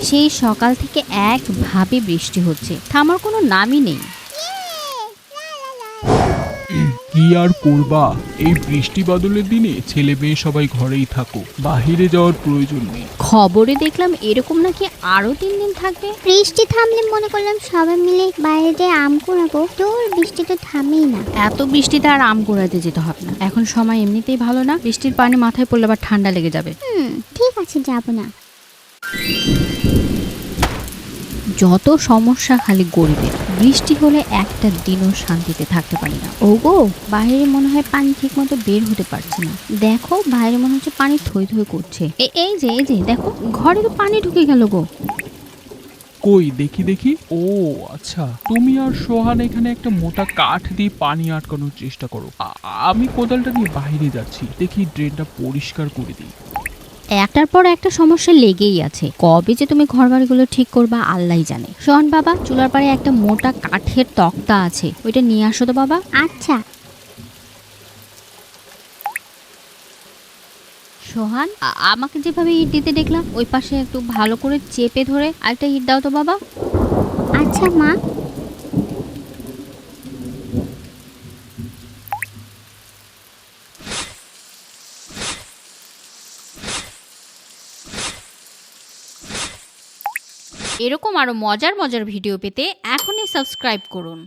সেই সকাল থেকে একভাবে বৃষ্টি হচ্ছে, থামার কোনো নামই নেই। কি আর করবা, এই বৃষ্টি বাদলের দিনে ছেলে মেয়ে সবাই ঘরেই থাকো, বাহিরে যাওয়ার প্রয়োজন নেই। খবরে দেখলাম এরকম নাকি আরো 3 দিন থাকবে। বৃষ্টি থামলে মনে করলাম সবাই মিলে বাইরে যেয়ে আম কুড়াবো, তোর বৃষ্টি তো থামেই না। এত বৃষ্টিতে আর আম কুড়াতে যেতে হবে না, এখন সময় এমনিতেই ভালো না, বৃষ্টির পানি মাথায় পড়লে আবার ঠান্ডা লেগে যাবে। ঠিক আছে, যাবো না। যত সমস্যা খালি গরিবের, বৃষ্টি হলে একটা দিনও শান্তিতে থাকতে পারি না। ওগো, বাইরে মনে হয় পানি ঠিক মতো বের হতে পারছে না। দেখো, বাইরে মনে হচ্ছে পানি থই থই করছে। এই যে দেখো, ঘরে তো পানি ঢুকে গেল গো। কই দেখি দেখি। ও আচ্ছা, তুমি আর সোহান এখানে একটা মোটা কাঠ দিয়ে পানি আটকানোর চেষ্টা করো। আমি কোদালটা নিয়ে বাইরে যাচ্ছি, দেখি ড্রেনটা পরিষ্কার করে দিই। একটার পর একটা সমস্যা লেগেই আছে, কবে যে তুমি ঘর বাড়িগুলো ঠিক করবা আল্লাহই জানে। সোহান বাবা, চুলার পাড়ে একটা মোটা কাঠের তক্তা আছে, ওইটা নিয়ে আসো তো বাবা। আচ্ছা। সোহান, আমাকে যেভাবে ইট দিতে দেখলাম, ওই পাশে একটু ভালো করে চেপে ধরে আরেকটা ইট দাও তো বাবা। আচ্ছা মা। এরকম আরো মজার মজার ভিডিও পেতে এখনই সাবস্ক্রাইব করুন।